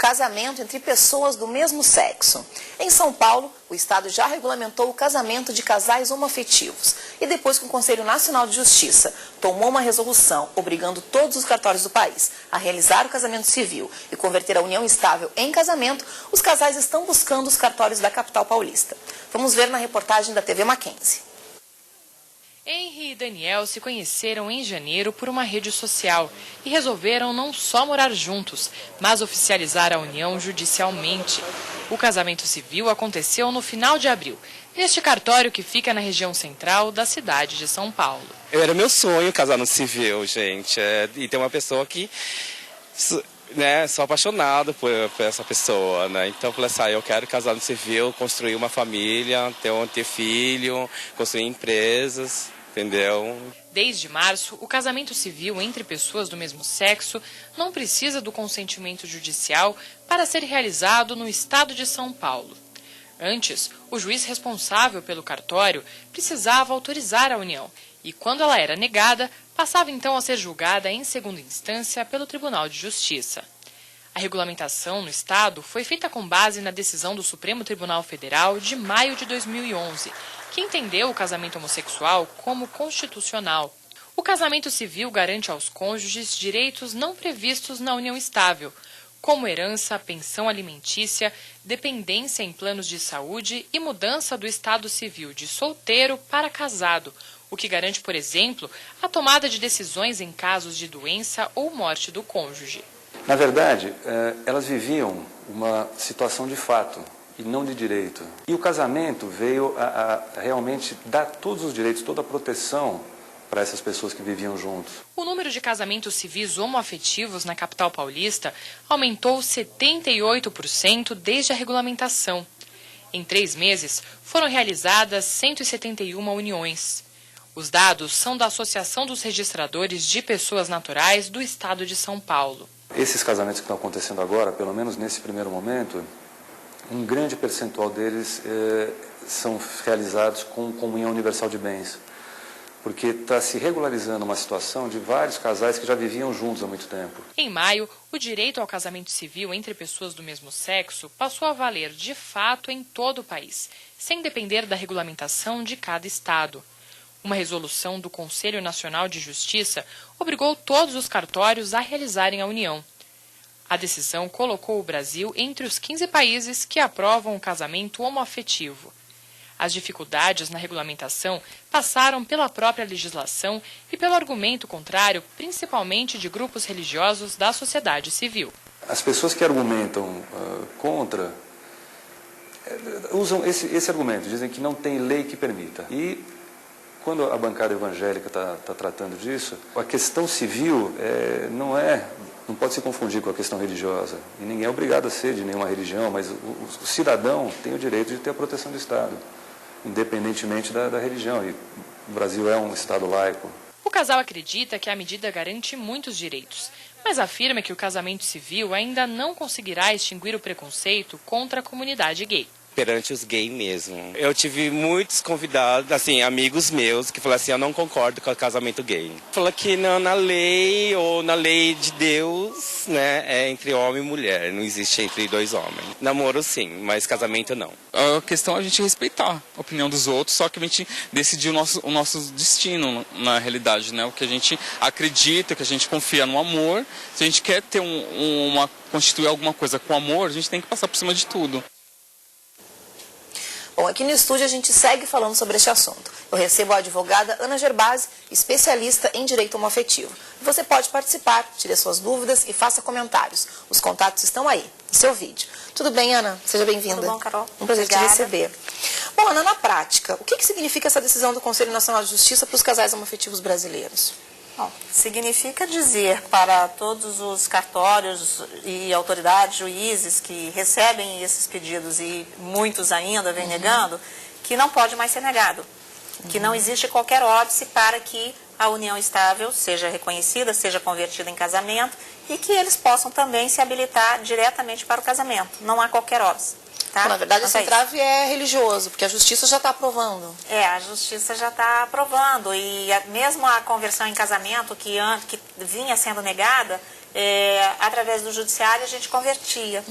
casamento entre pessoas do mesmo sexo. Em São Paulo, o Estado já regulamentou o casamento de casais homoafetivos. E depois que o Conselho Nacional de Justiça tomou uma resolução obrigando todos os cartórios do país a realizar o casamento civil e converter a união estável em casamento, os casais estão buscando os cartórios da capital paulista. Vamos ver na reportagem da TV Mackenzie. Henry e Daniel se conheceram em janeiro por uma rede social e resolveram não só morar juntos, mas oficializar a união judicialmente. O casamento civil aconteceu no final de abril, neste cartório que fica na região central da cidade de São Paulo. Era meu sonho casar no civil, gente, e ter uma pessoa que... sou apaixonado por essa pessoa, né? Então eu falei assim, eu quero casar no civil, construir uma família, ter filho, construir empresas, entendeu? Desde março, o casamento civil entre pessoas do mesmo sexo não precisa do consentimento judicial para ser realizado no estado de São Paulo. Antes, o juiz responsável pelo cartório precisava autorizar a união e, quando ela era negada, passava então a ser julgada em segunda instância pelo Tribunal de Justiça. A regulamentação no Estado foi feita com base na decisão do Supremo Tribunal Federal de maio de 2011, que entendeu o casamento homossexual como constitucional. O casamento civil garante aos cônjuges direitos não previstos na união estável, como herança, pensão alimentícia, dependência em planos de saúde e mudança do estado civil de solteiro para casado, o que garante, por exemplo, a tomada de decisões em casos de doença ou morte do cônjuge. Na verdade, elas viviam uma situação de fato e não de direito. E o casamento veio a realmente dar todos os direitos, toda a proteção para essas pessoas que viviam juntos. O número de casamentos civis homoafetivos na capital paulista aumentou 78% desde a regulamentação. Em 3 meses, foram realizadas 171 uniões. Os dados são da Associação dos Registradores de Pessoas Naturais do Estado de São Paulo. Esses casamentos que estão acontecendo agora, pelo menos nesse primeiro momento, um grande percentual deles são realizados com comunhão universal de bens. Porque está se regularizando uma situação de vários casais que já viviam juntos há muito tempo. Em maio, o direito ao casamento civil entre pessoas do mesmo sexo passou a valer de fato em todo o país, sem depender da regulamentação de cada estado. Uma resolução do Conselho Nacional de Justiça obrigou todos os cartórios a realizarem a união. A decisão colocou o Brasil entre os 15 países que aprovam o casamento homoafetivo. As dificuldades na regulamentação passaram pela própria legislação e pelo argumento contrário, principalmente de grupos religiosos da sociedade civil. As pessoas que argumentam contra usam esse argumento, dizem que não tem lei que permita. E quando a bancada evangélica está tratando disso, a questão civil não pode se confundir com a questão religiosa. E ninguém é obrigado a ser de nenhuma religião, mas o cidadão tem o direito de ter a proteção do Estado, independentemente da religião. E o Brasil é um Estado laico. O casal acredita que a medida garante muitos direitos, mas afirma que o casamento civil ainda não conseguirá extinguir o preconceito contra a comunidade gay. Perante os gays mesmo. Eu tive muitos convidados, assim, amigos meus, que falaram assim, eu não concordo com o casamento gay. Fala que na lei, ou na lei de Deus, né, é entre homem e mulher, não existe entre 2 homens. Namoro sim, mas casamento não. A questão é a gente respeitar a opinião dos outros, só que a gente decidir o nosso destino, na realidade, né, o que a gente acredita, que a gente confia no amor. Se a gente quer ter constituir alguma coisa com amor, a gente tem que passar por cima de tudo. Bom, aqui no estúdio a gente segue falando sobre este assunto. Eu recebo a advogada Ana Gerbasi, especialista em direito homoafetivo. Você pode participar, tire suas dúvidas e faça comentários. Os contatos estão aí, no seu vídeo. Tudo bem, Ana? Seja bem-vinda. Tudo bom, Carol? Um prazer te receber. Bom, Ana, na prática, o que significa essa decisão do Conselho Nacional de Justiça para os casais homoafetivos brasileiros? Bom, significa dizer para todos os cartórios e autoridades, juízes que recebem esses pedidos e muitos ainda vêm negando, que não pode mais ser negado. Que não existe qualquer óbice para que a união estável seja reconhecida, seja convertida em casamento e que eles possam também se habilitar diretamente para o casamento. Não há qualquer óbice. Tá? Na verdade, esse entrave é religioso, porque a Justiça já está aprovando. A Justiça já está aprovando. E mesmo a conversão em casamento, que vinha sendo negada, através do judiciário a gente convertia,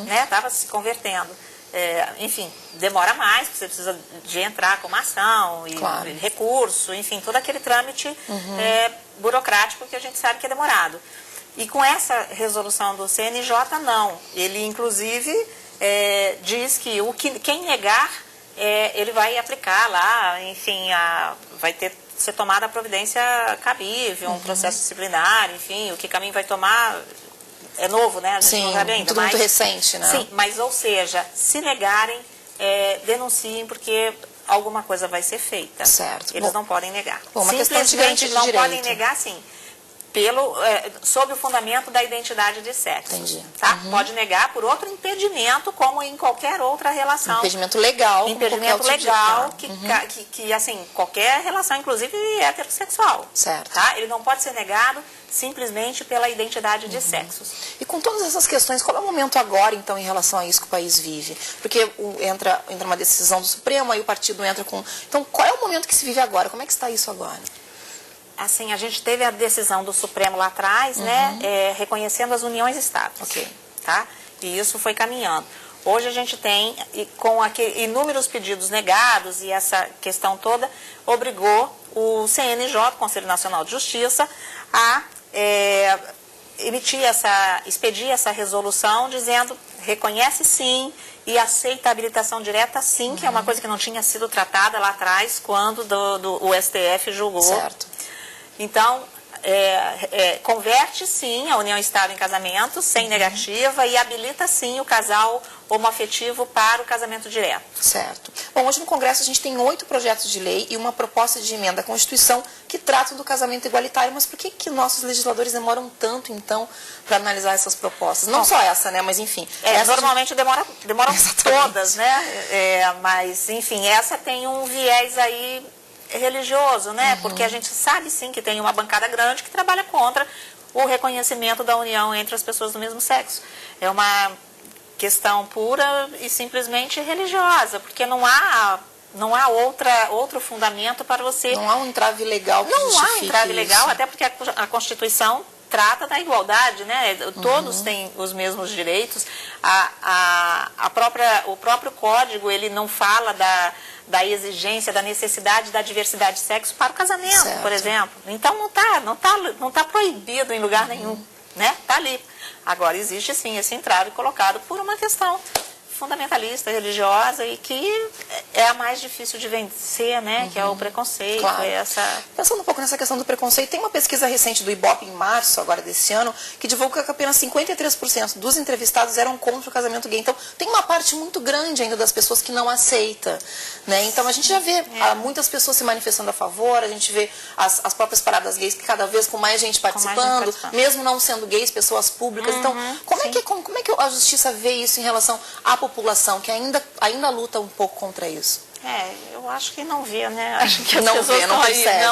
né? Estava se convertendo. Enfim, demora mais, porque você precisa de entrar com uma ação, e recurso, enfim, todo aquele trâmite burocrático que a gente sabe que é demorado. E com essa resolução do CNJ, não. Ele, inclusive, diz que quem negar, ele vai aplicar lá, enfim, vai ser tomada a providência cabível, um processo disciplinar, enfim, o que caminho vai tomar é novo, né? A gente não sabe ainda. Tudo muito recente, né? Sim, mas, ou seja, se negarem, denunciem, porque alguma coisa vai ser feita. Certo. Eles não podem negar. Uma questão de simplesmente não direito. podem negar, sim, sob o fundamento da identidade de sexo. Entendi. Tá? Pode negar por outro impedimento, como em qualquer outra relação. Impedimento legal. Impedimento legal, que assim, qualquer relação, inclusive heterossexual. Certo. Tá? Ele não pode ser negado simplesmente pela identidade de sexos. E com todas essas questões, qual é o momento agora, então, em relação a isso que o país vive? Porque entra uma decisão do Supremo, aí o partido entra com... Então, qual é o momento que se vive agora? Como é que está isso agora? Assim, a gente teve a decisão do Supremo lá atrás, né, reconhecendo as uniões estáveis. Ok. Tá? E isso foi caminhando. Hoje a gente tem, com inúmeros pedidos negados e essa questão toda, obrigou o CNJ, Conselho Nacional de Justiça, a expedir essa resolução dizendo, reconhece sim e aceita a habilitação direta sim, que é uma coisa que não tinha sido tratada lá atrás, quando o STF julgou. Certo. Então, converte sim a união estável em casamento, sem negativa, e habilita sim o casal homoafetivo para o casamento direto. Certo. Bom, hoje no Congresso a gente tem 8 projetos de lei e uma proposta de emenda à Constituição que tratam do casamento igualitário, mas por que nossos legisladores demoram tanto, então, para analisar essas propostas? Não só essa, né, mas enfim. Normalmente demoram todas, né, mas enfim, essa tem um viés aí religioso, né, porque a gente sabe sim que tem uma bancada grande que trabalha contra o reconhecimento da união entre as pessoas do mesmo sexo. É uma questão pura e simplesmente religiosa, porque não há outro fundamento para você... Não há um entrave legal que justifique. Não há um entrave legal, até porque a Constituição trata da igualdade, né? Todos têm os mesmos direitos. O próprio Código, ele não fala da exigência, da necessidade da diversidade de sexo para o casamento, certo, por exemplo. Então não tá proibido em lugar nenhum, né? Tá ali. Agora, existe sim esse entrave colocado por uma questão fundamentalista, religiosa, e que é a mais difícil de vencer, né? Que é o preconceito. Claro. Pensando um pouco nessa questão do preconceito, tem uma pesquisa recente do IBOP em março, agora desse ano, que divulga que apenas 53% dos entrevistados eram contra o casamento gay. Então, tem uma parte muito grande ainda das pessoas que não aceita, né? Então, a gente já vê muitas pessoas se manifestando a favor, a gente vê as próprias paradas gays, que cada vez com mais gente participando, mesmo não sendo gays, pessoas públicas. Então, como é que a justiça vê isso em relação à população que ainda luta um pouco contra isso? Eu acho que não vê, né? Acho que não percebe.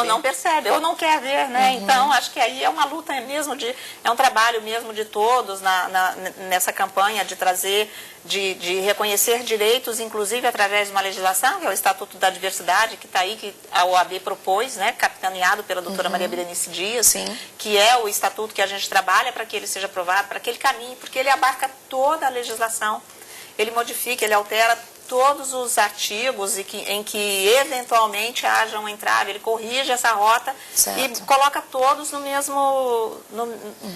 Não percebe, ou não quer ver, né? Então, acho que aí é uma luta mesmo, é um trabalho mesmo de todos nessa campanha de trazer, de reconhecer direitos, inclusive através de uma legislação, que é o Estatuto da Diversidade, que está aí, que a OAB propôs, né? Capitaneado pela doutora Maria Berenice Dias, que é o estatuto que a gente trabalha para que ele seja aprovado, para que ele caminhe, porque ele abarca toda a legislação. Ele modifica, ele altera todos os artigos em que eventualmente haja um entrave, ele corrige essa rota e coloca todos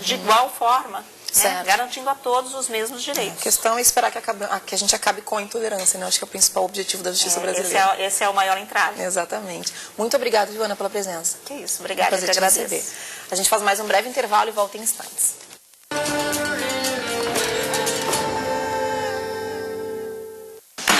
de igual forma, né? Garantindo a todos os mesmos direitos. A questão é esperar que a gente acabe com a intolerância, né? Acho que é o principal objetivo da justiça brasileira. Esse é o maior entrave. Exatamente. Muito obrigada, Joana, pela presença. Que isso, obrigada, eu que agradeço. A gente faz mais um breve intervalo e volta em instantes.